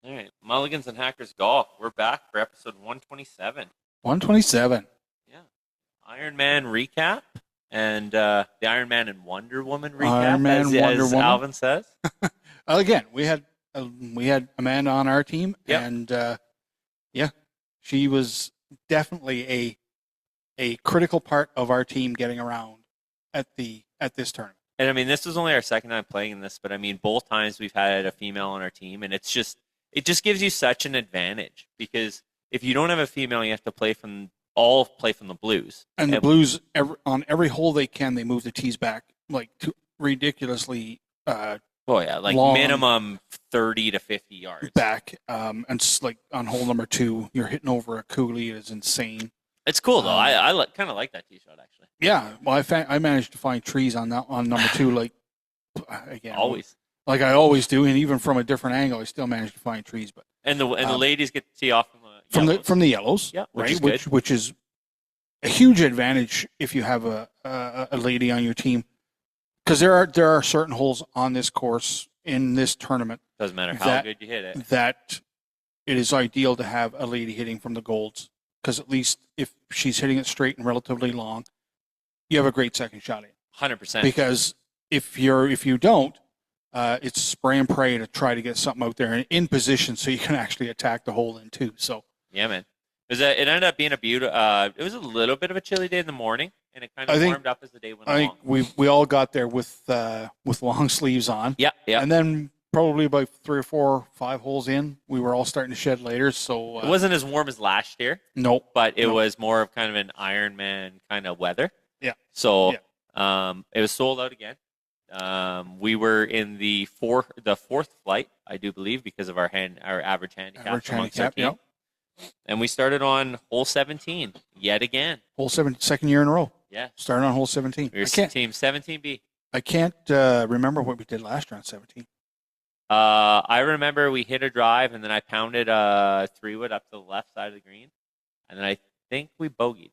All right, Mulligans and Hackers Golf. We're back for episode 127. 127. Yeah, Iron Man recap and the Iron Man and Wonder Woman recap, Iron Man, Wonder as Woman. Alvin says. Again, we had Amanda on our team, Yep. and she was definitely a critical part of our team getting around at this tournament. And I mean, this was only our second time playing in this, but I mean, both times we've had a female on our team, and it just gives you such an advantage because if you don't have a female, you have to play from the blues. And the Blues, on every hole they move the tees back like ridiculously long, minimum 30 to 50 yards back. And it's like on hole number 2, you're hitting over a coulee. It is insane. It's cool though. I kind of like that tee shot actually. Yeah, well, I managed to find trees on number 2. Like again, Always. like I always do, and even from a different angle, I still manage to find trees. But the ladies get to tee off from the yellows, yeah, which is a huge advantage if you have a lady on your team, because there are certain holes on this course in this tournament. Doesn't matter how good you hit it. That it is ideal to have a lady hitting from the golds, because at least if she's hitting it straight and relatively long, you have a great second shot in. 100%. Because if you don't, it's spray and pray to try to get something out there in position so you can actually attack the hole in too. So yeah, man. It ended up being a beautiful. It was a little bit of a chilly day in the morning, and it kind of warmed up as the day went along. I think we all got there with long sleeves on. Yeah. And then probably about 3 or 4 or 5 holes in, we were all starting to shed later. So it wasn't as warm as last year. Nope. But it was more of kind of an Ironman kind of weather. Yeah. So it was sold out again. We were in the fourth flight, I do believe, because of our average handicap. Average handicap, yeah. And we started on hole 17 yet again. Hole 7, second year in a row. Yeah. Started on hole 17. We were team 17B. I can't remember what we did last year on 17. I remember we hit a drive, and then I pounded a 3-wood up to the left side of the green, and then I think we bogeyed,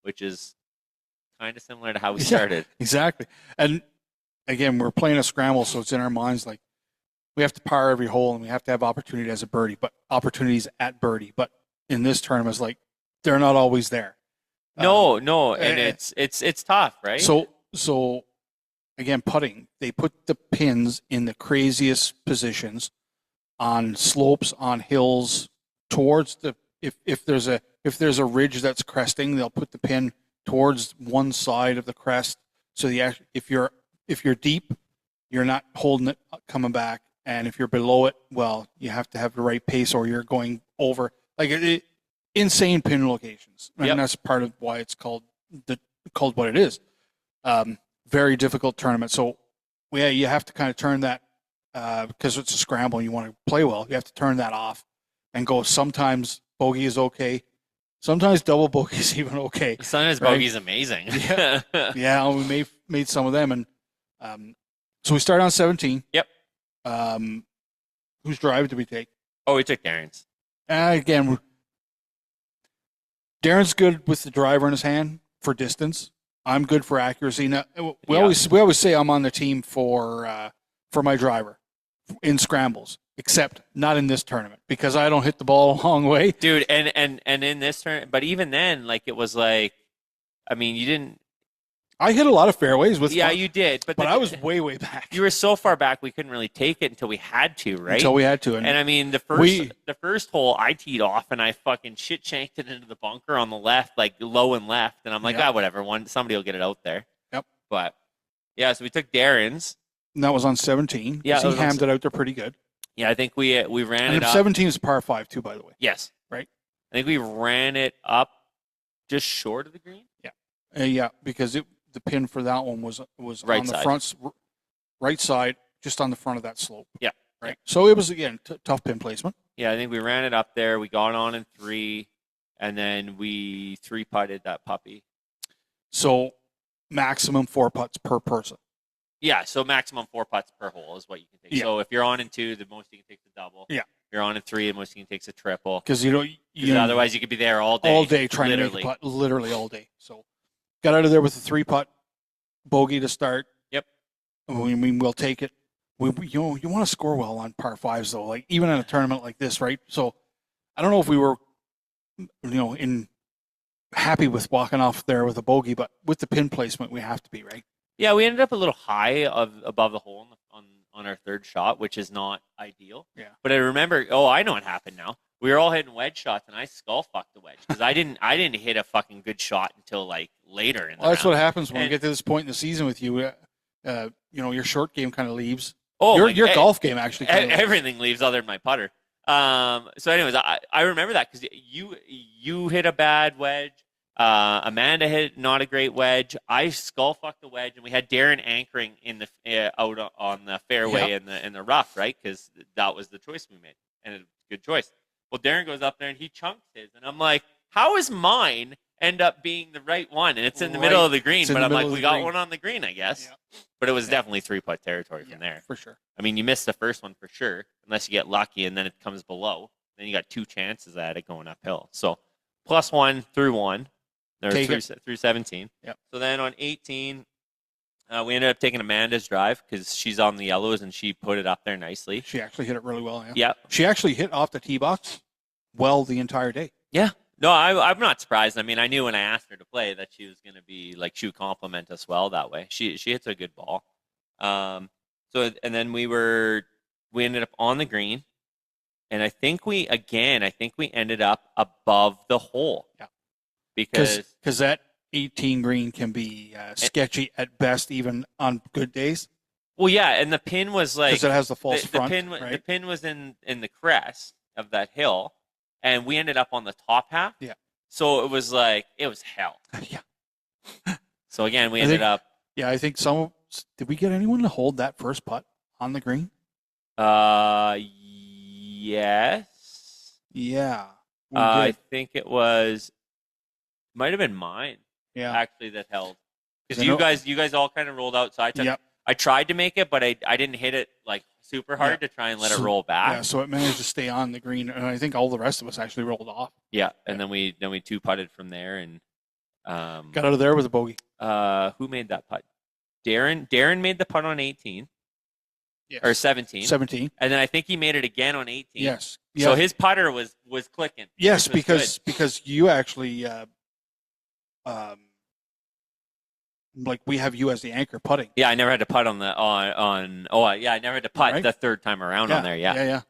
which is kind of similar to how we started. Exactly. And again, we're playing a scramble, so it's in our minds like we have to par every hole and we have to have opportunity as a birdie, but opportunities at birdie. But in this tournament, it's like they're not always there. No, and it's tough, right? So again, putting, they put the pins in the craziest positions on slopes, on hills, towards the if there's a ridge that's cresting, they'll put the pin towards one side of the crest. So if you're deep, you're not holding it coming back, and if you're below it, well, you have to have the right pace, or you're going over. Like insane pin locations, and that's part of why it's called what it is. Very difficult tournament. So you have to kind of turn that because it's a scramble and you want to play well. You have to turn that off and go. Sometimes bogey is okay. Sometimes double bogey is even okay. Sometimes bogey is amazing. Yeah, we made some of them, and so we started on 17. Yep. Whose drive did we take? Oh, we took Darren's. Again, Darren's good with the driver in his hand for distance. I'm good for accuracy. Now, we always say I'm on the team for my driver in scrambles, except not in this tournament because I don't hit the ball a long way, dude. And in this tournament, but even then, like it was like, I mean, you didn't. I hit a lot of fairways with. Yeah, you did, but I was way back. You were so far back, we couldn't really take it until we had to, right? Until we had to, and I mean, the first hole, I teed off and I fucking shit shanked it into the bunker on the left, like low and left, and I'm like, whatever, somebody will get it out there. Yep. But yeah, so we took Darren's. And that was on 17. Yeah, he hammed it out there pretty good. Yeah, I think we ran it up. 17 is a par 5 too, by the way. Yes. Right. I think we ran it up just short of the green. Yeah, because the pin for that one was right on the side. front, right side, just on the front of that slope. Yeah. Right. Yeah. So it was, again, tough pin placement. Yeah, I think we ran it up there. We got on in 3, and then we 3-putted that puppy. So maximum 4 putts per person. Yeah, so maximum 4 putts per hole is what you can take. Yeah. So if you're on in 2, the most you can take is a double. Yeah. If you're on in 3, the most you can take is a triple. Because otherwise you could be there all day. All day trying to make a putt, literally all day. So got out of there with a 3-putt bogey to start. Yep. I mean, we'll take it. you want to score well on par fives though, like even in a tournament like this, right? So I don't know if we were, in happy with walking off there with a bogey, but with the pin placement, we have to be, right. Yeah, we ended up a little high above the hole on our third shot, which is not ideal. Yeah. But I remember, I know what happened now. We were all hitting wedge shots, and I skull fucked the wedge because I didn't hit a fucking good shot until like later in the That's round. what happens when we get to this point in the season with you. Your short game kind of leaves. Oh, your golf game actually. Everything leaves other than my putter. So, anyways, I remember that because you hit a bad wedge. Amanda hit not a great wedge. I skull fucked the wedge, and we had Darren anchoring in the out on the fairway in the rough, right? Because that was the choice we made, and a good choice. Well, Darren goes up there and he chunks his, and I'm like, how is mine end up being the right one? And it's in the middle of the green, but I'm like, we got one on the green, I guess. Yeah. But it was definitely 3-putt territory from there. For sure. I mean, you missed the first one for sure, unless you get lucky and then it comes below. Then you got 2 chances at it going uphill. So +1 through 1, or through 17. Yep. So then on 18, we ended up taking Amanda's drive because she's on the yellows and she put it up there nicely. She actually hit it really well. Yeah. Yep. She actually hit off the tee box well the entire day. Yeah. No, I'm not surprised. I mean, I knew when I asked her to play that she was going to be like, she would compliment us well that way. She hits a good ball. And then we ended up on the green, and I think we ended up above the hole. Yeah. Because that 18 green can be sketchy at best, even on good days. Well, yeah, and the pin was like, because it has the false front. Right? The pin was in the crest of that hill, and we ended up on the top half. Yeah. So it was hell. Yeah. So again, we ended up. Yeah, I think did we get anyone to hold that first putt on the green? Yes. Yeah. I think it might have been mine. Yeah. Actually, that held. Because you guys all kind of rolled outside. Yep. I tried to make it, but I didn't hit it like super hard to try and let it roll back. Yeah, so it managed to stay on the green, and I think all the rest of us actually rolled off. Yeah, and then we 2-putted from there and got out of there with a bogey. Who made that putt? Darren made the putt on 18. Yes. Or 17. 17. And then I think he made it again on 18. Yes. So his putter was clicking. Yes, because you actually like we have you as the anchor putting. Yeah, I never had to putt I never had to putt the third time around on there. Yeah.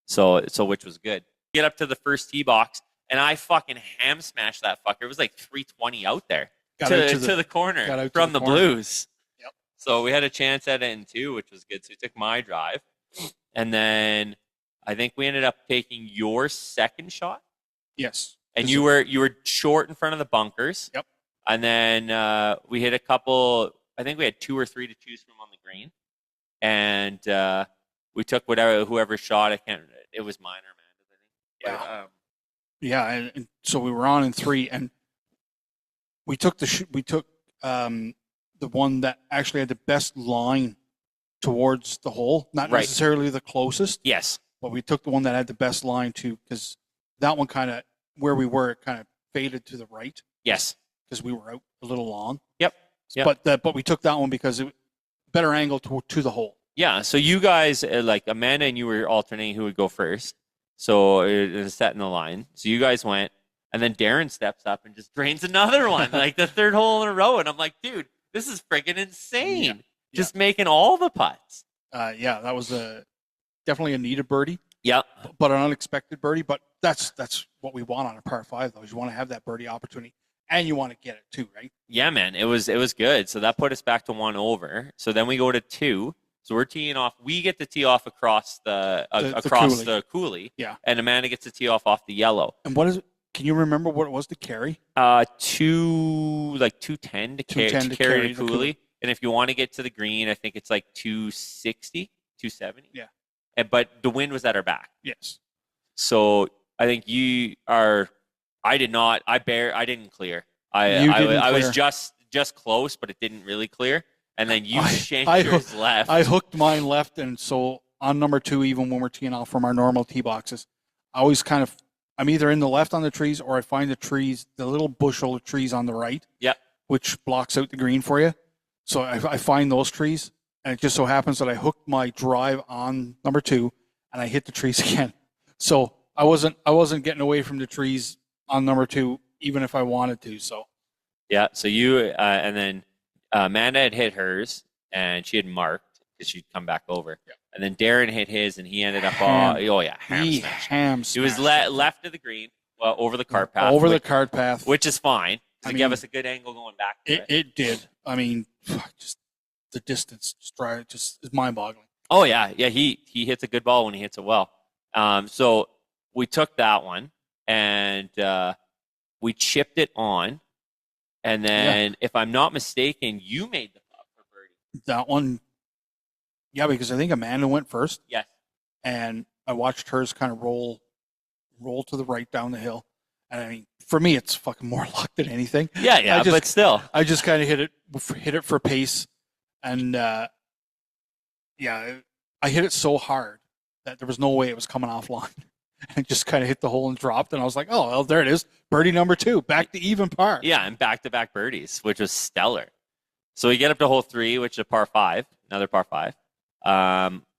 So which was good. Get up to the first tee box, and I fucking ham smashed that fucker. It was like 320 out there to the corner from the blues. Yep. So we had a chance at it in 2, which was good. So we took my drive, and then I think we ended up taking your second shot. Yes. And you were short in front of the bunkers. Yep. And then we hit a couple. I think we had 2 or 3 to choose from on the green, and we took whoever shot. It was mine or Amanda's, I think. Yeah. And so we were on in 3, and we took the one that actually had the best line towards the hole, not necessarily the closest. Yes. But we took the one that had the best line too, because that one kind of where we were, it kind of faded to the right. Yes. Because we were out a little long. Yep. But we took that one because it better angle to the hole. Yeah. So you guys, like Amanda and you were alternating who would go first. So it was set in the line. So you guys went, and then Darren steps up and just drains another one, like the third hole in a row. And I'm like, dude, this is friggin' insane. Yeah. Just making all the putts. That was definitely a needed birdie. Yeah. But an unexpected birdie. But that's what we want on a par 5, though. Is you want to have that birdie opportunity. And you want to get it too, right? Yeah, man. It was good. So that put us back to 1 over. So then we go to 2. So we're teeing off. We get to tee off across the coulee. Yeah. And Amanda gets to tee off the yellow. And what is it? Can you remember what it was to carry? 210 to carry the coulee. And if you want to get to the green, I think it's like 260, 270. Yeah. But the wind was at our back. Yes. So I think I didn't clear. I was just close, but it didn't really clear. And then you shanked yours left. I hooked mine left, and so on number 2, even when we're teeing off from our normal tee boxes, I always I'm either in the left on the trees, or I find the little bushel of trees on the right. Which blocks out the green for you. So I find those trees, and it just so happens that I hooked my drive on number 2, and I hit the trees again. So I wasn't getting away from the trees on number 2, even if I wanted to. So Yeah. So you and then Amanda had hit hers, and she had marked because she'd come back over. Yeah. And then Darren hit his, and he ended up Ham. ham he smashed. ham He was left of the green, well, over the cart path, over the cart path, which is fine. I It gave mean, us a good angle going back. To it. it did. I mean, just the distance, just is mind-boggling. Oh yeah, yeah. He hits a good ball when he hits it well. So we took that one and we chipped it on, and then if I'm not mistaken, you made the putt for birdie. That one, yeah, because I think Amanda went first. Yes. And I watched hers kind of roll to the right down the hill. And I mean, for me, it's fucking more luck than anything. Yeah, but still, I just kind of hit it for pace, and I hit it so hard that there was no way it was coming offline. And just kind of hit the hole and dropped, and I was like, oh, well, there it is, birdie number 2, back to even par. Yeah, and back-to-back birdies, which was stellar. So we get up to hole 3, which is a par 5, another par 5.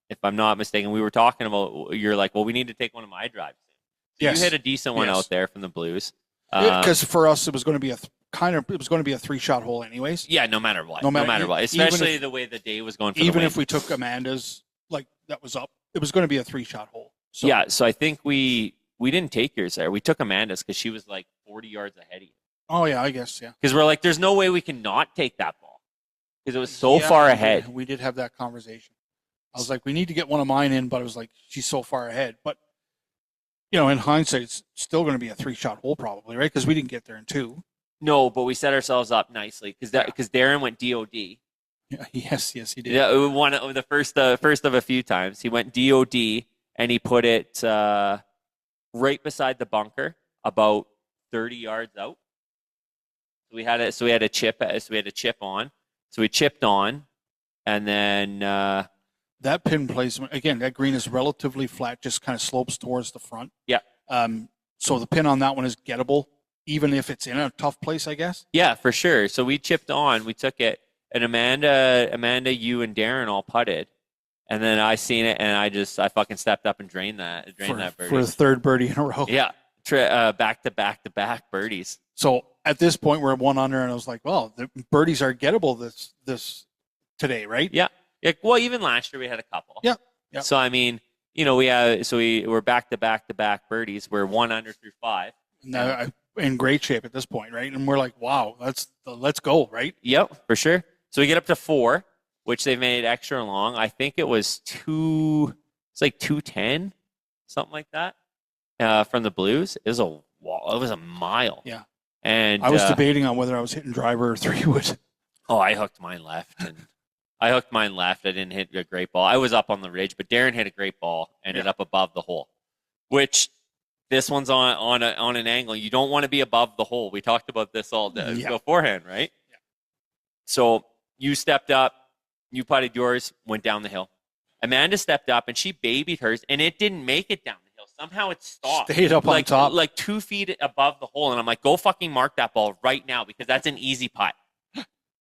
If I'm not mistaken, we were talking about, you're like, well, we need to take one of my drives. So Yes. You hit a decent one out there from the Blues. Because for us, it was going to be a 3-shot hole anyways. Yeah, no matter what. No matter what. Especially the way the day was going for even the if we took Amanda's, like, that was up, it was going to be a 3-shot hole. So. Yeah, so I think we didn't take yours there. We took Amanda's because she was like 40 yards ahead of you. Oh, yeah, I guess, yeah. Because we're like, there's no way we can not take that ball. Because it was so far ahead. We did have that conversation. I was like, we need to get one of mine in, but I was like, she's so far ahead. But, in hindsight, it's still going to be a 3-shot hole probably, right? Because we didn't get there in 2. No, but we set ourselves up nicely because Darren went DOD. Yeah, yes, he did. Yeah, one of the first of a few times. He went DOD and he put it right beside the bunker, about 30 yards out. So we had a chip on. So we chipped on, and then that pin placement again. That green is relatively flat, just kind of slopes towards the front. Yeah. So the pin on that one is gettable, even if it's in a tough place, I guess. Yeah, for sure. So we chipped on. We took it, and Amanda, you and Darren all putted, and then I seen it, and I fucking stepped up and drained that birdie for the third birdie in a row. Yeah, back to back birdies. So at this point, we're at 1 under, and I was like, well, the birdies are gettable this today, right? Yeah. Well, even last year we had a couple. Yeah. So I mean, we're back to back birdies. We're 1 under through 5. Now, in great shape at this point, right? And we're like, wow, let's go, right? Yep, for sure. So we get up to 4, which they made extra long. I think it was 210, something like that, from the Blues. It was a mile. Yeah. And I was debating on whether I was hitting driver or 3-wood. Oh, I hooked mine left, I didn't hit a great ball. I was up on the ridge, but Darren hit a great ball, ended up above the hole, which this one's on an angle. You don't want to be above the hole. We talked about this all day beforehand, right? Yeah. So you stepped up, you putted yours, went down the hill. Amanda stepped up and she babied hers, and it didn't make it down the hill. Somehow it stopped. Stayed up on top. Like 2 feet above the hole. And I'm like, go fucking mark that ball right now because that's an easy putt.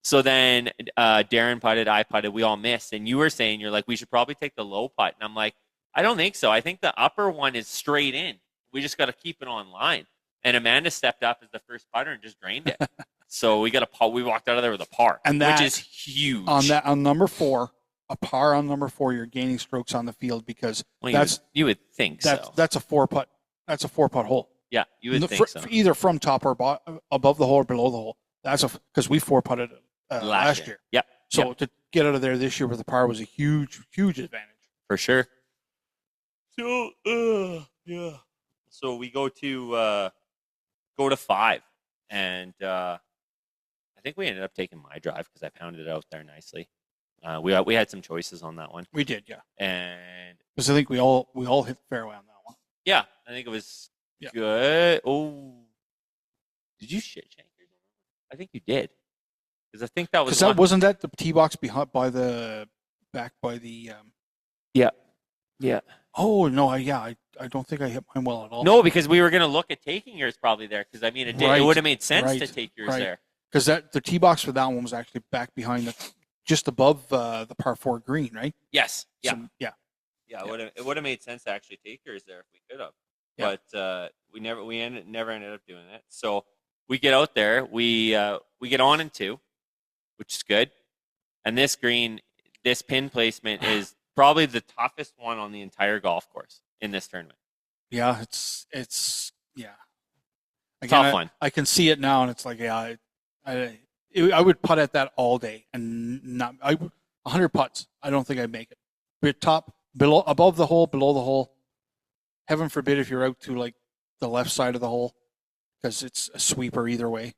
So then Darren putted, I putted, we all missed. And you were saying, you're like, we should probably take the low putt. And I'm like, I don't think so. I think the upper one is straight in. We just got to keep it on line. And Amanda stepped up as the first putter and just drained it. So we walked out of there with a par, and which is huge. On number 4, a par on number 4, you're gaining strokes on the field because you would think so. That's a 4-putt. That's a 4-putt hole. Yeah, you would think so. Either from top or above the hole or below the hole. That's because we 4-putted last year. Yeah. So to get out of there this year with a par was a huge, huge advantage. For sure. So yeah. So we go to 5, and I think we ended up taking my drive because I pounded it out there nicely. We had some choices on that one. We did, yeah. And because I think we all hit the fairway on that one. Yeah, I think it was good. Oh, did you shit shank yours? I think you did. Because I think that was wasn't that the tee box behind by the back by the. Yeah. Oh no! I don't think I hit mine well at all. No, because we were going to look at taking yours probably there. Because I mean, it would have made sense to take yours there. Because the tee box for that one was actually back behind the just above the par 4 green, right? Yes. Yeah. Yeah. Yeah. It would have made sense to actually take yours there if we could have, Yeah. but we never ended up doing it. So we get out there, we get on in 2, which is good. And this pin placement is probably the toughest one on the entire golf course in this tournament. Yeah, it's yeah. Tough Again, one. I can see it now, and it's like, yeah, I would putt at that all day, and not 100 putts. I don't think I'd make it. But below, above the hole, below the hole. Heaven forbid if you're out to like the left side of the hole, because it's a sweeper either way.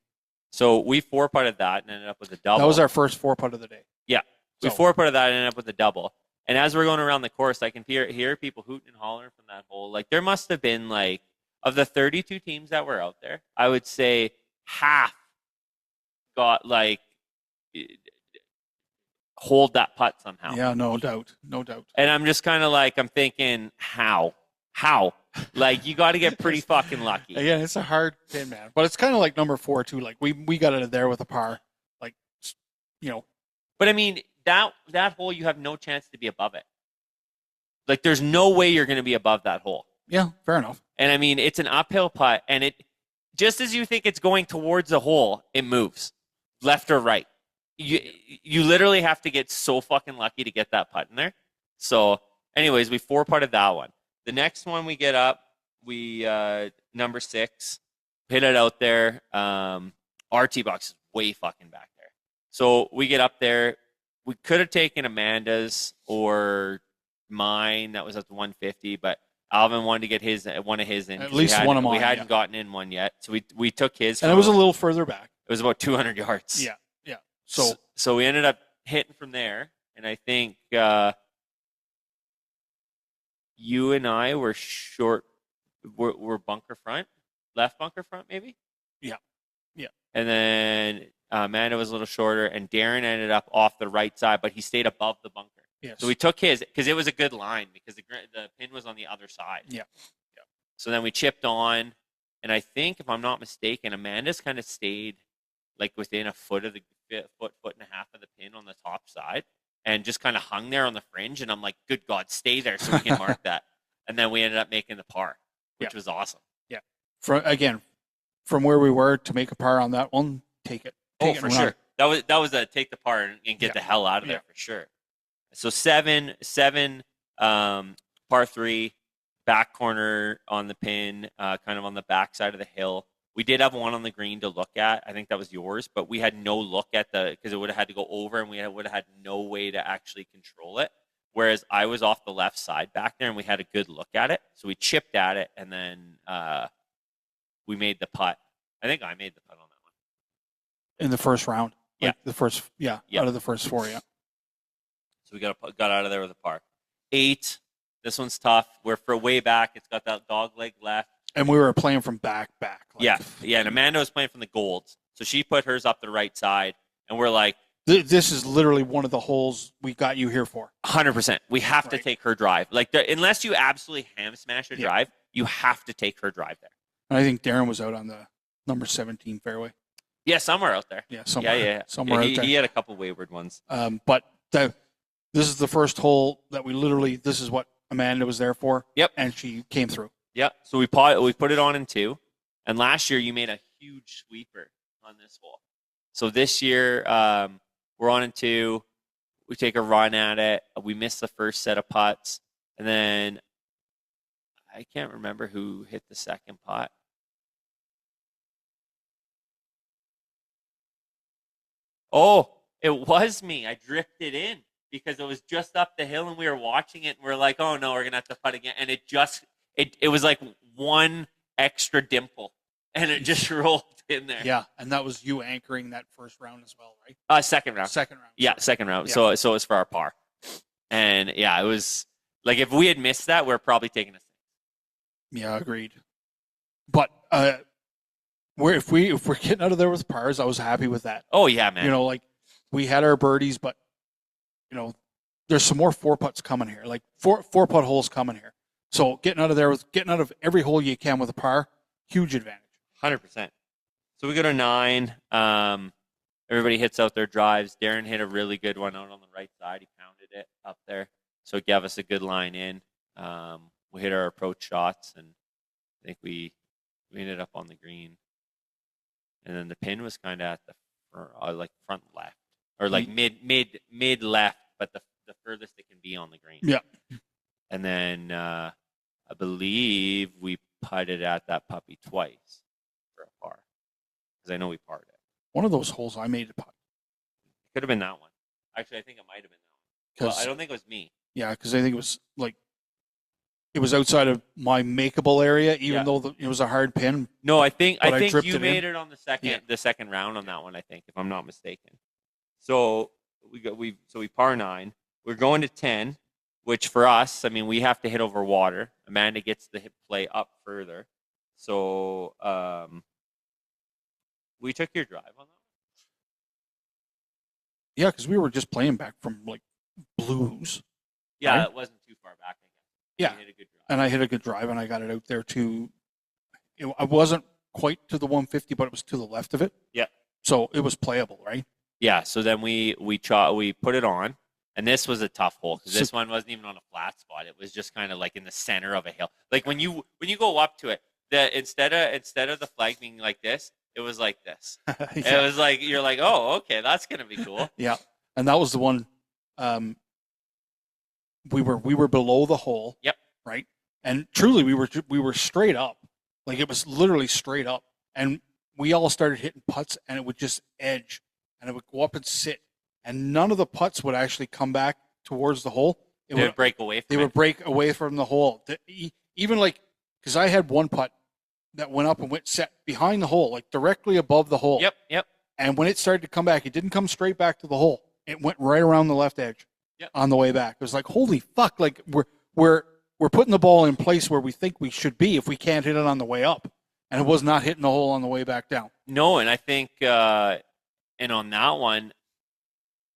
So we 4-putted that and ended up with a double. That was our first 4-putt of the day. Yeah, we 4-putted that and ended up with a double. And as we're going around the course, I can hear people hooting and hollering from that hole. Like there must have been like, of the 32 teams that were out there, I would say half got like hold that putt somehow. Yeah, no doubt. And I'm just kind of like, I'm thinking, how? Like you got to get pretty fucking lucky. Again, it's a hard pin, man. But it's kind of like number 4 too. Like we got it there with a par. Like, you know. But I mean, that hole, you have no chance to be above it. Like there's no way you're going to be above that hole. Yeah, fair enough. And I mean, it's an uphill putt, and it just as you think it's going towards the hole, it moves left or right. You literally have to get so fucking lucky to get that putt in there. So, anyways, we 4-putted that one. The next one we get up, we number 6, hit it out there. Our tee box is way fucking back there. So we get up there. We could have taken Amanda's or mine that was at the 150, but Alvin wanted to get one of his in. At least one of mine. We hadn't gotten in one yet, so we took his. And it was a little further back. It was about 200 yards. Yeah. So we ended up hitting from there, and I think you and I were short. We're bunker front, left bunker front, maybe. Yeah. And then Amanda was a little shorter, and Darren ended up off the right side, but he stayed above the bunker. Yes. So we took his because it was a good line because the pin was on the other side. Yeah. So then we chipped on, and I think if I'm not mistaken, Amanda's kind of stayed like within a foot of the foot and a half of the pin on the top side, and just kind of hung there on the fringe. And I'm like, good God, stay there so we can mark that. And then we ended up making the par, which was awesome. Yeah. From where we were to make a par on that one, take it. For sure. That was a take the par and get the hell out of there for sure. So 7, par 3, back corner on the pin, kind of on the back side of the hill. We did have one on the green to look at. I think that was yours, but we had no look at because it would have had to go over, and we would have had no way to actually control it. Whereas I was off the left side back there, and we had a good look at it. So we chipped at it, and then we made the putt. I think I made the putt on that one in the first round. Yeah, the first. Yeah, out of the first 4. Yeah. So we got out of there with a par. 8. This one's tough. We're for way back. It's got that dog leg left. And we were playing from back. Like, yeah. And Amanda was playing from the golds, so she put hers up the right side, and we're like, this is literally one of the holes we got you here for. 100%. We have to take her drive. Like, unless you absolutely ham smash her drive, you have to take her drive there. And I think Darren was out on the number 17 fairway. Yeah, somewhere out there. Yeah, somewhere. Somewhere out there. He had a couple wayward ones. But this is the first hole that this is what Amanda was there for. Yep. And she came through. Yep. So we put it on in 2. And last year you made a huge sweeper on this hole. So this year we're on in 2. We take a run at it. We missed the first set of putts. And then I can't remember who hit the second putt. Oh, it was me. I drifted in because it was just up the hill and we were watching it and we're like, oh no, we're going to have to putt again. And it was like one extra dimple and it just rolled in there. Yeah. And that was you anchoring that first round as well, right? Second round. Yeah. Second round. Yeah. So it was for our par. And yeah, it was like, if we had missed that, we're probably taking a 6. Yeah, agreed. But, if we're getting out of there with pars, I was happy with that. Oh yeah, man. Like we had our birdies, but there's some more 4-putts coming here. Like 4-putt holes coming here. So getting out of every hole you can with a par, huge advantage. 100%. So we go to 9. everybody hits out their drives. Darren hit a really good one out on the right side. He pounded it up there, so it gave us a good line in. We hit our approach shots, and I think we ended up on the green. And then the pin was kind of at the front left, or like mid left, but the furthest it can be on the green. Yeah. And then I believe we putted at that puppy twice for a par, because I know we parred it. One of those holes I made a putt. Could have been that one. Actually, I think it might have been that one. Well, I don't think it was me. Yeah, because I think it was like it was outside of my makeable area, even though it was a hard pin. No, I think you made it it on the second round on that one. I think, if I'm not mistaken. So we par 9. We're going to 10, which for us, I mean, we have to hit over water. Amanda gets the hit play up further. So we took your drive on that one. Yeah, because we were just playing back from like blues. Yeah, right? It wasn't too far back, I guess. Yeah, hit a good drive. And I hit a good drive, and I got it out there to. I wasn't quite to the 150, but it was to the left of it. Yeah. So it was playable, right? Yeah. So then we put it on, and this was a tough hole because this one wasn't even on a flat spot. It was just kind of like in the center of a hill. Like when you go up to it, instead of the flag being like this, it was like this. Yeah. It was like you're like, oh, okay, that's gonna be cool. Yeah, and that was the one. We were below the hole. Yep. Right, and truly we were straight up, like it was literally straight up, and we all started hitting putts, and it would just edge, and it would go up and sit, and none of the putts would actually come back towards the hole. They would break away from it. They would break away from the hole. Even like, because I had one putt that went up and went set behind the hole, like directly above the hole. Yep. And when it started to come back, it didn't come straight back to the hole. It went right around the left edge. Yep. On the way back. It was like, holy fuck! Like we're putting the ball in place where we think we should be if we can't hit it on the way up, and it was not hitting the hole on the way back down. No, and I think, and on that one,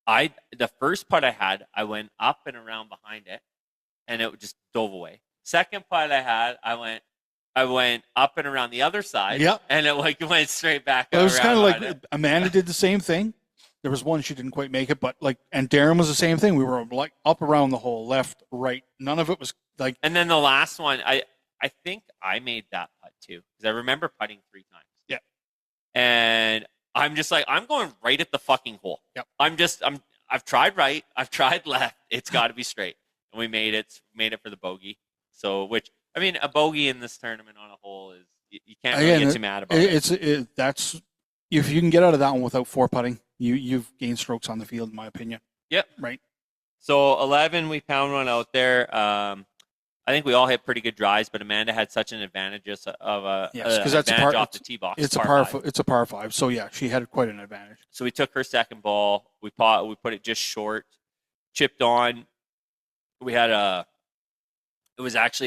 the first putt I had, I went up and around behind it, and it just dove away. Second putt I had, I went up and around the other side, and it went straight back. It was kind of like Amanda did the same thing. There was one she didn't quite make it, but and Darren was the same thing. We were like up around the hole, left, right. None of it was like. And then the last one, I think I made that putt too, because I remember putting 3 times. Yeah. And I'm just like, I'm going right at the fucking hole. Yep. I've tried right, I've tried left. It's got to be straight, and we made it for the bogey. So, which I mean, a bogey in this tournament on a hole is you can't really get too mad about it. That's if you can get out of that one without 4 putting. You've gained strokes on the field, in my opinion. Yep. Right. So 11, we pound one out there. I think we all hit pretty good drives, but Amanda had such an advantage because that's off the tee box. It's a par 5. So yeah, she had quite an advantage. So we took her second ball. We put it just short, chipped on. We had it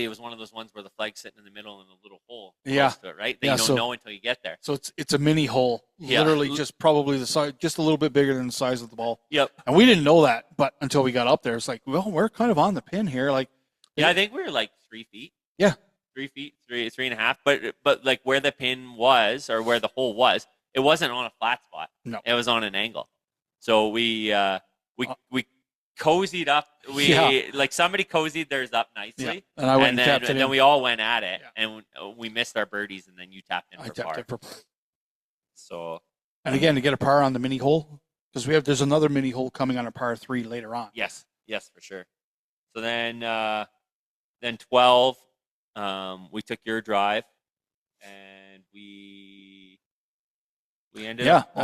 was one of those ones where the flag's sitting in the middle in a little hole. Yeah. To it, right. That you don't know until you get there. So it's a mini hole, literally just probably the size, just a little bit bigger than the size of the ball. Yep. And we didn't know that, but until we got up there, it's like, well, we're kind of on the pin here. Like, I think we were like 3 feet. Yeah. 3 feet, 3.5. But like where the pin was or where the hole was, it wasn't on a flat spot. No. It was on an angle. So we cozied up. Like somebody cozied theirs up nicely, and then we all went at it, and we missed our birdies, and then you tapped in for par. So, and again, to get a par on the mini hole, because there's another mini hole coming on a par 3 later on. Yes, for sure. So then 12, we took your drive, and we ended up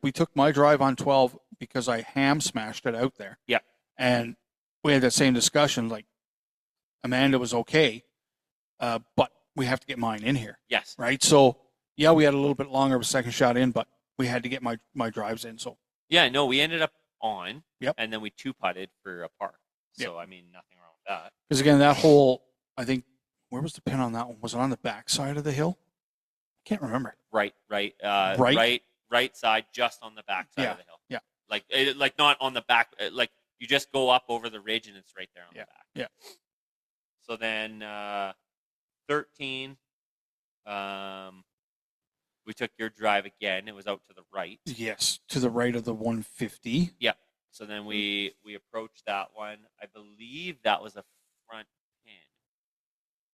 we took my drive on 12 because I ham smashed it out there. Yeah. And we had that same discussion, like Amanda was okay, but we have to get mine in here. Yes. Right? So, we had a little bit longer of a second shot in, but we had to get my drives in. So. Yeah, no, we ended up on, Yep. And then we 2-putted for a par. So, Yep. I mean, nothing wrong with that. Because, again, that hole, I think, where was the pin on that one? Was it on the back side of the hill? I can't remember. Right side, just on the back side of the hill. Yeah. Like not on the back, like you just go up over the ridge and it's right there on the back. Yeah. So then 13, We took your drive again. It was out to the right. Yes, to the right of the 150. Yep. So then we approached that one. I believe that was a front pin.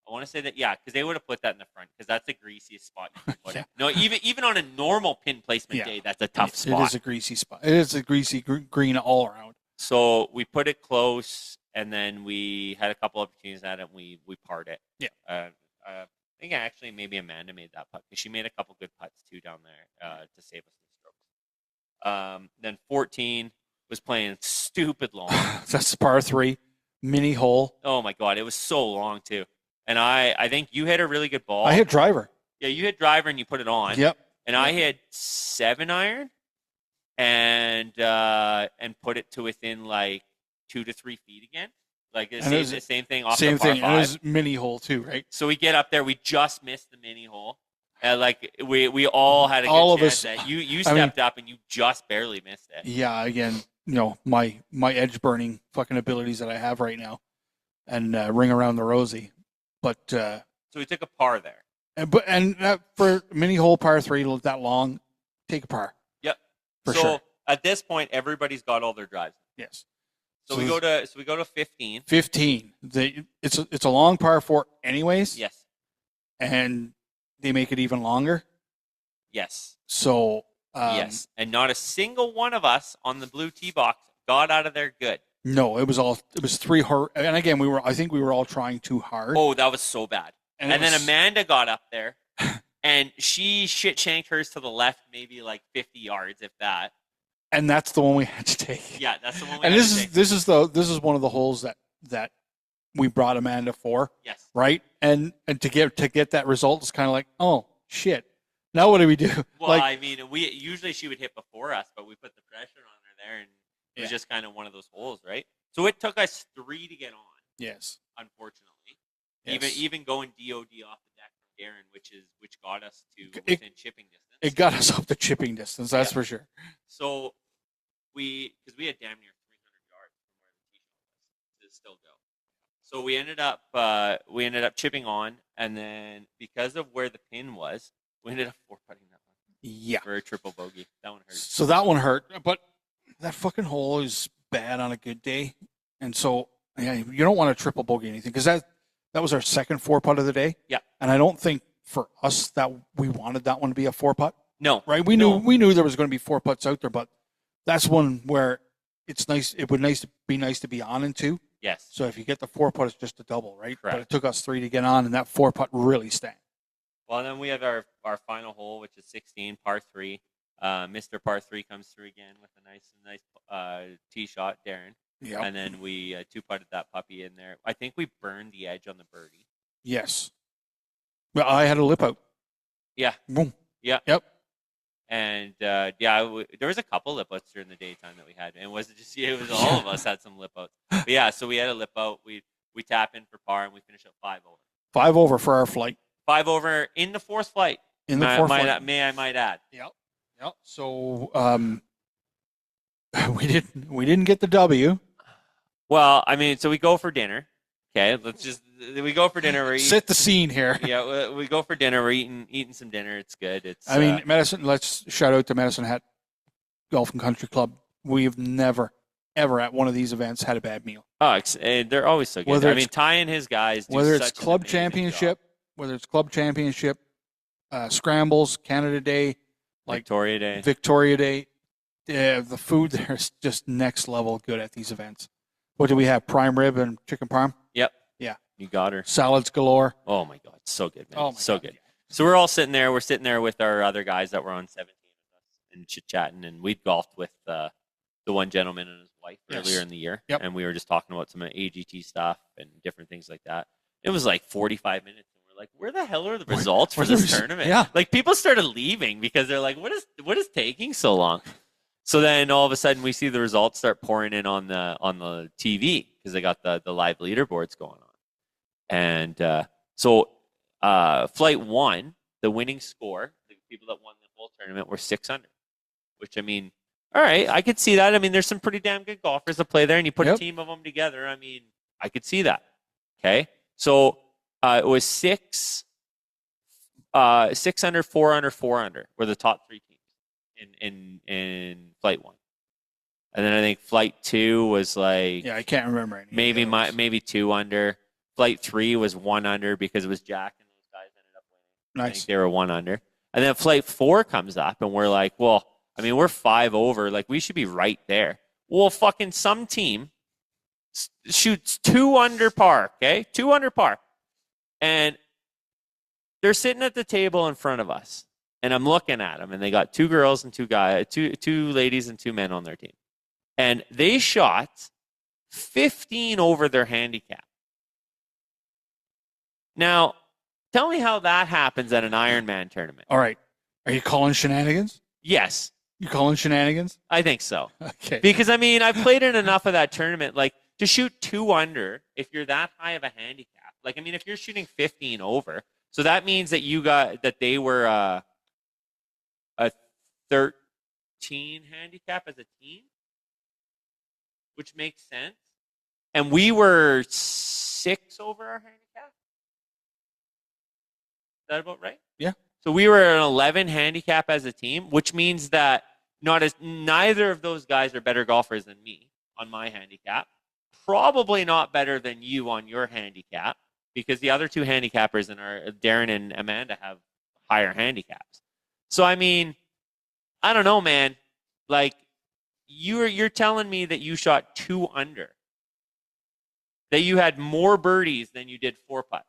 I want to say that, yeah, because they would have put that in the front because that's the greasiest spot you can put it. No, even on a normal pin placement day, that's a tough spot. It is a greasy spot. It is a greasy green all around. So we put it close, and then we had a couple opportunities at it, and we parred it. Yeah. I think actually maybe Amanda made that putt because she made a couple good putts too down there to save us some strokes. Then 14 was playing stupid long. That's par 3, mini hole. Oh my God, it was so long too. And I think you hit a really good ball. I hit driver. Yeah, you hit driver and you put it on. Yep. And I hit 7-iron and put it to within like 2 to 3 feet again. Like the same thing off the par 5. And it was mini hole too, right? So we get up there, we just missed the mini hole. Like we all had a good chance that you stepped up and you just barely missed it. Yeah, again, my edge burning fucking abilities that I have right now, and ring around the rosy. But so we took a par there. And for mini hole par 3 that long, take a par. Yep. For sure. At this point, everybody's got all their drives. Yes. So we go to 15. 15. It's a long par 4 anyways. Yes. And they make it even longer. Yes. So yes, and not a single one of us on the blue tee box got out of there good. No, it was 3 hard. And again, I think we were all trying too hard. Oh, that was so bad. And then Amanda got up there, and she shit shanked hers to the left, maybe like 50 yards, if that. And that's the one we had to take. Yeah, that's the one. This is one of the holes that we brought Amanda for. Yes. Right. And to get that result is kind of like, oh shit. Now what do we do? Well, I mean, we usually she would hit before us, but we put the pressure on her there, and it was just kind of one of those holes, right? So it took us 3 to get on. Yes. Unfortunately. Yes. Even going DOD off the deck from Darren, which got us to within chipping distance. It got us up to chipping distance, that's for sure. So because we had damn near 300 yards from where the tee shot was to still go. So we ended up chipping on, and then because of where the pin was, we ended up 4-putting that one. Yeah. For a triple bogey. That one hurt. So that one hurt, but that fucking hole is bad on a good day, and so you don't want to triple bogey anything because that was our second 4-putt of the day. Yeah. And I don't think for us that we wanted that one to be a 4-putt. No. Right? We knew there was going to be 4 putts out there, but that's one where it's nice. It would be nice to be on in 2. Yes. So if you get the 4-putt, it's just a double, right? Correct. But it took us 3 to get on, and that 4-putt really stank. Well, then we have our final hole, which is 16, par 3. Mr. Par 3 comes through again with a nice tee shot, Darren. Yeah. And then we 2-putted that puppy in there. I think we burned the edge on the birdie. Yes. But I had a lip out. Yeah. Boom. Yeah. Yep. And there was a couple lip outs during the daytime that we had, and it was all of us had some lip outs. But yeah, so we had a lip out. We tap in for par, and we finish up 5 over. 5 over for our flight. 5 over in the 4th flight. In the 4th flight. I might add. Yep. So we didn't get the W. Well, I mean, so we go for dinner. Okay, we go for dinner. Set the scene here. Yeah, we go for dinner. We're eating some dinner. It's good. Medicine. Let's shout out to Medicine Hat Golf and Country Club. We've never, ever at one of these events had a bad meal. Oh, they're always so good. Ty and his guys do whether such it's club championship, scrambles, Canada Day, Victoria Day. The food there is just next level good at these events. What do we have? Prime rib and chicken parm? Yep. Yeah. You got her. Salads galore. Oh, my God. So good, man. Oh, my God. Good. Yeah. So we're all sitting there. We're sitting there with our other guys that were on 17 with us and chit-chatting. And we'd golfed with the one gentleman and his wife earlier in the year. Yep. And we were just talking about some AGT stuff and different things like that. It was like 45 minutes. And we're like, where the hell are the results for this tournament? Yeah. Like, people started leaving because they're like, what is taking so long? So then all of a sudden we see the results start pouring in on the TV because they got the live leaderboards going on. And so flight 1, the winning score, the people that won the whole tournament were 600, which, I mean, all right, I could see that. I mean, there's some pretty damn good golfers that play there, and you put a team of them together. I mean, I could see that. Okay. So it was 6 6 under, 4 under, 4 under were the top 3 teams in flight 1. And then I think flight 2 was like I can't remember any. maybe 2 under. Flight 3 was 1 under because it was Jack and those guys ended up winning. I think they were 1 under. And then flight 4 comes up and we're like, well, I mean, we're 5 over. Like, we should be right there. Well, fucking some team shoots 2 under par, okay? 2 under par. And they're sitting at the table in front of us. And I'm looking at them, and they got 2 girls and 2 guys, 2 ladies and 2 men on their team. And they shot 15 over their handicap. Now, tell me how that happens at an Ironman tournament. All right. Are you calling shenanigans? Yes. You calling shenanigans? I think so. Okay. Because, I mean, I've played in enough of that tournament. Like, to shoot 2 under, if you're that high of a handicap, like, I mean, if you're shooting 15 over, so that means that they were a 13 handicap as a team, which makes sense. And we were 6 over our handicap. Is that about right? Yeah. So we were an 11 handicap as a team, which means that neither of those guys are better golfers than me on my handicap. Probably not better than you on your handicap, because the other 2 handicappers in our Darren and Amanda have higher handicaps. So I mean, I don't know, man. Like, you're telling me that you shot 2 under, that you had more birdies than you did 4 putts,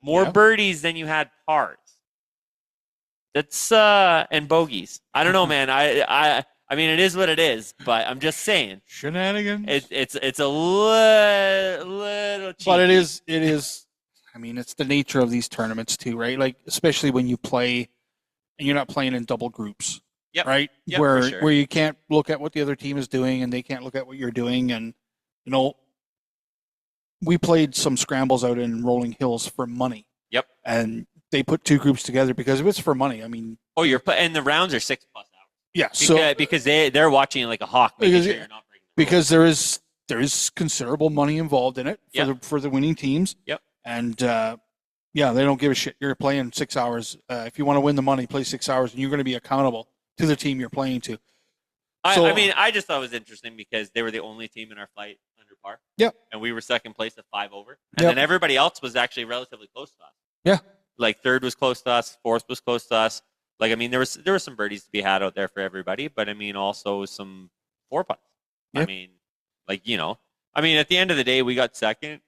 more birdies than you had pars. That's and bogeys. I don't know, man. I mean, it is what it is, but I'm just saying. Shenanigans. It's a little cheeky. But it is. I mean, it's the nature of these tournaments too, right? Like, especially when you play and you're not playing in double groups. Yep. Right? Yep, where for sure. where you can't look at what the other team is doing and they can't look at what you're doing. And, you know, we played some scrambles out in Rolling Hills for money. Yep. And they put 2 groups together because it was for money. I mean, and the rounds are 6+ hours. Yeah. Because they're watching like a hawk, making sure you're not breaking the because there is considerable money involved in it for the winning teams. Yep. And they don't give a shit. You're playing 6 hours. If you want to win the money, play 6 hours, and you're going to be accountable to the team you're playing to. I mean, I just thought it was interesting because they were the only team in our flight under par. Yep. And we were second place at 5 over. And then everybody else was actually relatively close to us. Yeah. Like, 3rd was close to us, 4th was close to us. Like, I mean, there were some birdies to be had out there for everybody, but I mean, also some 4 putts. Yep. I mean, like, you know, I mean, at the end of the day, we got second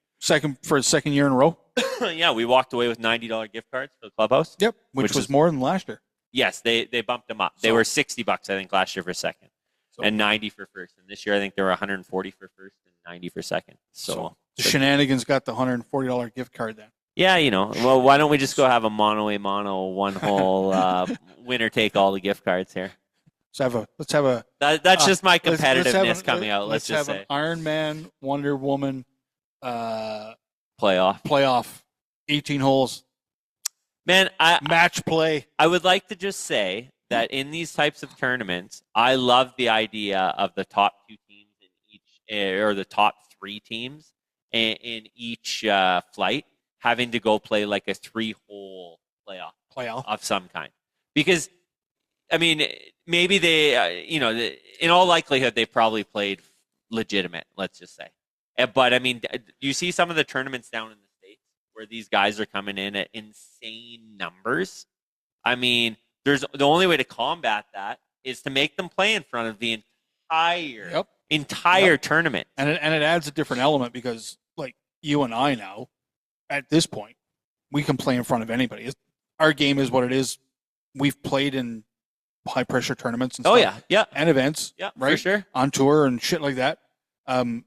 for the second year in a row. Yeah, we walked away with $90 gift cards for the clubhouse. Yep, which was more than last year. Yes, they bumped them up. They were $60, I think, last year for second, and 90 for first. And this year, I think they were 140 for first and 90 for second. So the Shenanigans got the $140 gift card then. Yeah, you know. Well, why don't we just go have a mono one hole winner take all the gift cards here? Let's have a. That's just my competitiveness coming out. Let's just say an Iron Man, Wonder Woman, playoff, 18 holes. Man, match play. I would like to just say that in these types of tournaments, I love the idea of the top 2 teams in each, or the top 3 teams in each flight having to go play like a 3-hole playoff of some kind. Because, I mean, maybe they, in all likelihood, they probably played legitimate, let's just say. But, I mean, you see some of the tournaments down in the States where these guys are coming in at insane numbers. I mean, the only way to combat that is to make them play in front of the entire tournament. And it adds a different element because, like, you and I now, at this point, we can play in front of anybody. Our game is what it is. We've played in high pressure tournaments and stuff. And events. Yeah, right? For sure. On tour and shit like that. 4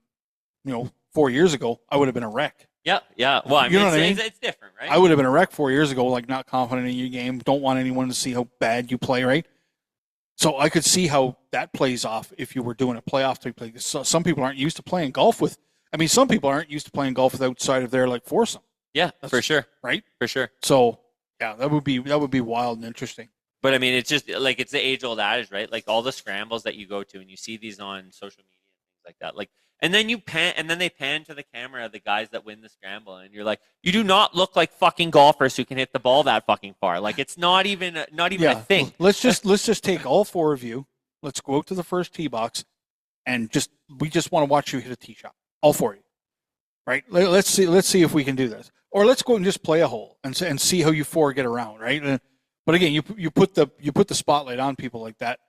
years ago, I would have been a wreck. Yeah. Well, I mean, it's different, right? I would have been a wreck 4 years ago, like not confident in your game, don't want anyone to see how bad you play, right? So I could see how that plays off if you were doing a playoff type play. So some people aren't used to playing golf with. I mean, some people aren't used to playing golf with outside of their like foursome. Yeah, for sure. Right? For sure. So yeah, that would be wild and interesting. But I mean, it's just like it's the age-old adage, right? Like all the scrambles that you go to, and you see these on social media and things like that. Like and then they pan to the camera, the guys that win the scramble, and you're like, you do not look like fucking golfers who can hit the ball that fucking far. Like, it's not even a thing. Let's just take all four of you. Let's go out to the first tee box, and we just want to watch you hit a tee shot. All four of you, right? Let's see if we can do this, or let's go and just play a hole and see how you four get around, right? But again, you put the spotlight on people like that,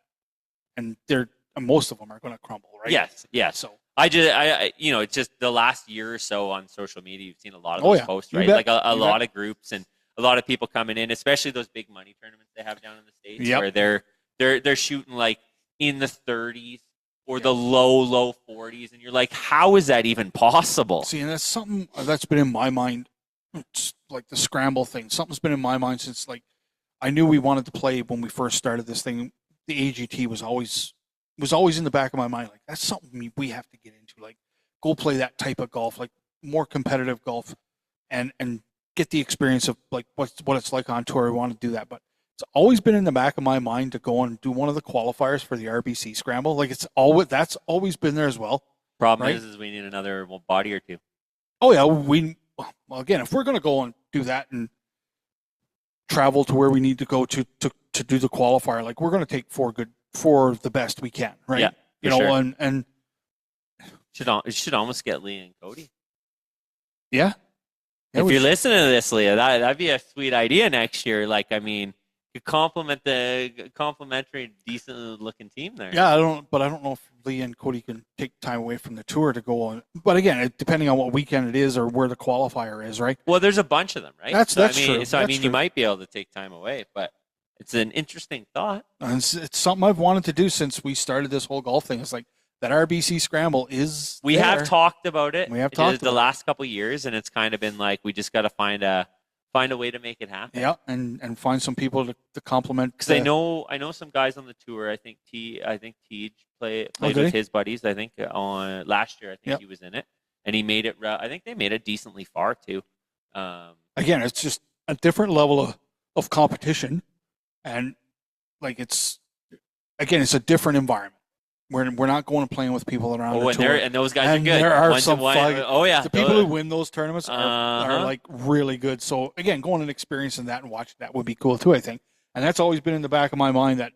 and most of them are going to crumble, right? Yes. So it's just the last year or so on social media, you've seen a lot of those posts, right? Like a lot of groups and a lot of people coming in, especially those big money tournaments they have down in the States, where they're shooting like in the 30s or the low 40s, and you're like, how is that even possible? See, and that's something that's been in my mind. It's like the scramble thing. Something's been in my mind since like I knew we wanted to play when we first started this thing. The AGT was always in the back of my mind. Like, that's something we have to get into. Like, go play that type of golf, like more competitive golf, and get the experience of like what it's like on tour. We want to do that, but it's always been in the back of my mind to go and do one of the qualifiers for the RBC Scramble. Like, that's always been there as well. Problem is we need another body or two. Oh yeah, well again, if we're going to go and do that and travel to where we need to go to do the qualifier, like, we're going to take four the best we can, right? Yeah, sure. and should almost get Leah and Cody. Yeah. If you're listening to this, Leah, that'd be a sweet idea next year. Like, I mean, you complement the complimentary, decent looking team there. Yeah, I don't know if Leah and Cody can take time away from the tour to go on. But again, depending on what weekend it is or where the qualifier is, right? Well, there's a bunch of them, right? That's true. So I mean, you might be able to take time away, but it's an interesting thought. And it's something I've wanted to do since we started this whole golf thing. It's like that RBC Scramble is. We have talked about it. We have talked the last couple of years, and it's kind of been like we just got to find a way to make it happen. Yeah, and find some people to complement. Because I know some guys on the tour. I think Tej played with his buddies. I think on last year, I think he was in it, and he made it. I think they made it decently far too. Again, it's just a different level of competition, and like it's a different environment. We're not going and playing with people that are on the tour. And those guys are good. There are some the people who win those tournaments are like really good. So again, going and experiencing that and watching that would be cool too, I think. And that's always been in the back of my mind that,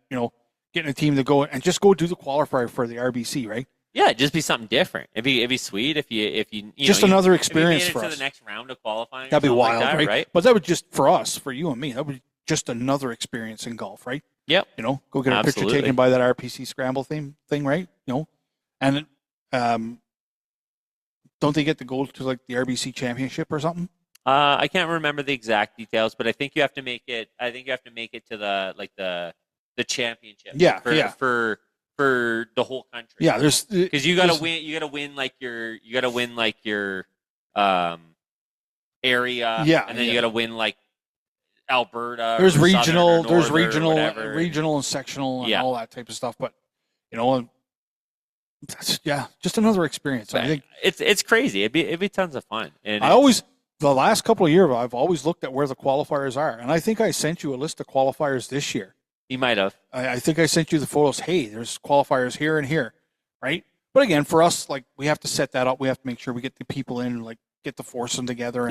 getting a team to go and just go do the qualifier for the RBC, right? Yeah, it'd just be something different. It'd be sweet if you just another experience for us. To the next round of qualifying. That'd be wild, like that, right? But that would just for us, for you and me, that would be just another experience in golf, right? Yep. Go get a picture taken by that RBC Scramble thing, right? And don't they get to go to like the RBC Championship or something? I can't remember the exact details, but I think you have to make it. I think you have to make it to the championship. Yeah, for the whole country. Yeah, there's because you got to win. You got to win like your area. Yeah, and then you got to win like Alberta. There's regional, regional and sectional and all that type of stuff. But that's just another experience. But I think it's crazy. It'd be tons of fun. And the last couple of years I've always looked at where the qualifiers are, and I think I sent you a list of qualifiers this year. You might have. I think I sent you the photos. Hey, there's qualifiers here and here, right? But again, for us, like we have to set that up. We have to make sure we get the people in and like get the foursome together.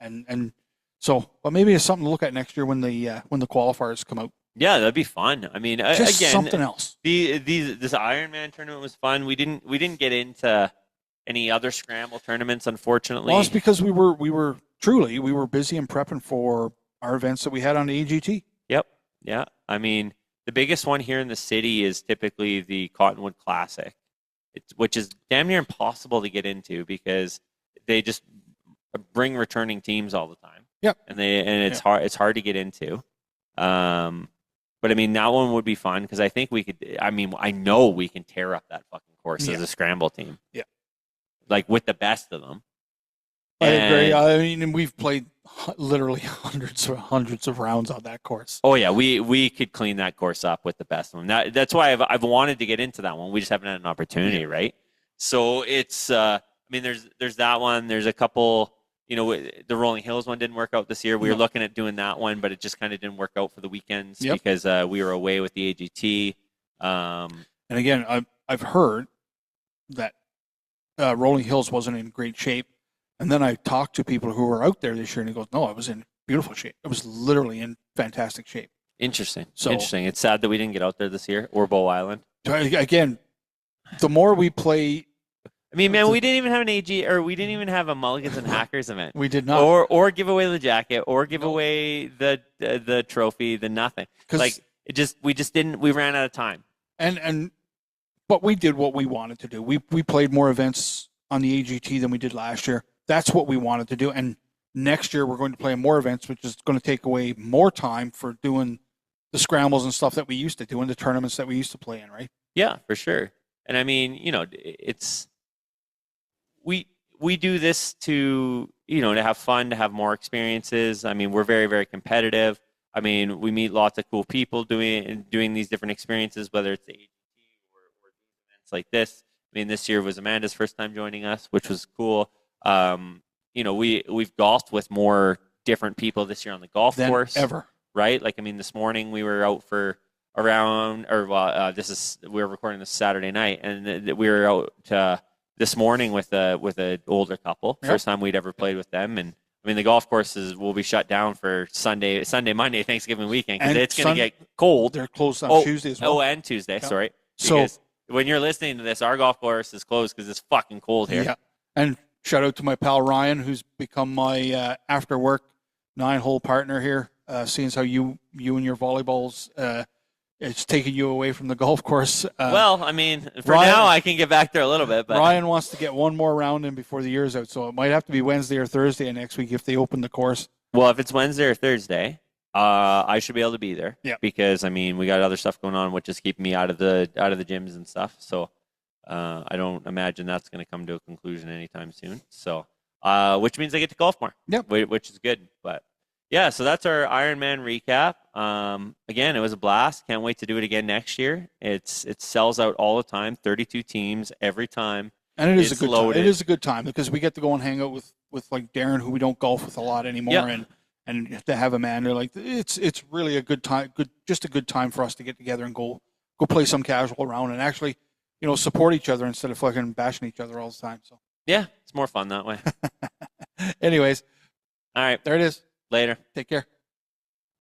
And, and so, but maybe it's something to look at next year when the qualifiers come out. Yeah, that'd be fun. I mean, just again, something else. This Ironman tournament was fun. We didn't get into any other scramble tournaments, unfortunately. Well, it's because we were busy and prepping for our events that we had on the AGT. Yep. Yeah. I mean, the biggest one here in the city is typically the Cottonwood Classic, which is damn near impossible to get into because they just bring returning teams all the time. Yep. And it's hard. It's hard to get into. But I mean, that one would be fun because I think we could. I mean, I know we can tear up that fucking course as a scramble team. Yeah. Like with the best of them. I agree. I mean, we've played literally hundreds of rounds on that course. Oh yeah, we could clean that course up with the best of them. That's why I've wanted to get into that one. We just haven't had an opportunity, right? So it's. I mean, there's that one. There's a couple. The Rolling Hills one didn't work out this year. We were looking at doing that one, but it just kind of didn't work out for the weekends because we were away with the AGT. And again, I've heard that Rolling Hills wasn't in great shape. And then I talked to people who were out there this year, and he goes, "No, I was in beautiful shape. It was literally in fantastic shape." Interesting. So- Interesting. It's sad that we didn't get out there this year or Bow Island. Again, the more we play, I mean, man, we didn't even have an AG, or we didn't even have a Mulligans and Hackers event. we did not. Or give away the jacket, or give away the trophy, the nothing. 'Cause- Like we just didn't. We ran out of time. But we did what we wanted to do. We played more events on the AGT than we did last year. That's what we wanted to do. And next year we're going to play more events, which is going to take away more time for doing the scrambles and stuff that we used to do in the tournaments that we used to play in, right? Yeah, for sure. And I mean, it's we do this to to have fun, to have more experiences. I mean, we're very, very competitive. I mean, we meet lots of cool people doing these different experiences, whether it's the AGT or events like this. I mean, this year was Amanda's first time joining us, which was cool. We've golfed with more different people this year on the golf Than course, ever. right? Like, I mean, this morning we were out for around, we're recording this Saturday night, and we were out this morning with an older couple. Yep. First time we'd ever played with them, and I mean, the golf courses will be shut down for Sunday, Monday, Thanksgiving weekend, because And it's going to get cold. They're closed on Tuesday as well. Oh, and Tuesday, Yeah. sorry. So- Because when you're listening to this, our golf course is closed because it's fucking cold here. Yeah. And shout out to my pal Ryan, who's become my after work 9-hole partner here. Seeing as how you and your volleyballs, it's taking you away from the golf course. Well, I mean, for Ryan- now, I can get back there a little bit, but Ryan wants to get one more round in before the year's out, so it might have to be Wednesday or Thursday next week if they open the course. well, if it's Wednesday or Thursday, I should be able to be there. Yeah. Because I mean, we got other stuff going on, which is keeping me out of the gyms and stuff. So I don't imagine that's going to come to a conclusion anytime soon. So which means I get to golf more. Yep. Which is good. But yeah, so that's our Ironman recap. Again, it was a blast. Can't wait to do it again next year. It sells out all the time. 32 teams every time. And it is It's a good loaded. time. It is a good time because we get to go and hang out with like Darren, who we don't golf with a lot anymore, Yeah. and to have a man there, like it's really a good time, just a good time for us to get together and go play some casual round and actually, support each other instead of fucking bashing each other all the time. So, Yeah, it's more fun that way. anyways, All right. there it is. Later. Take care.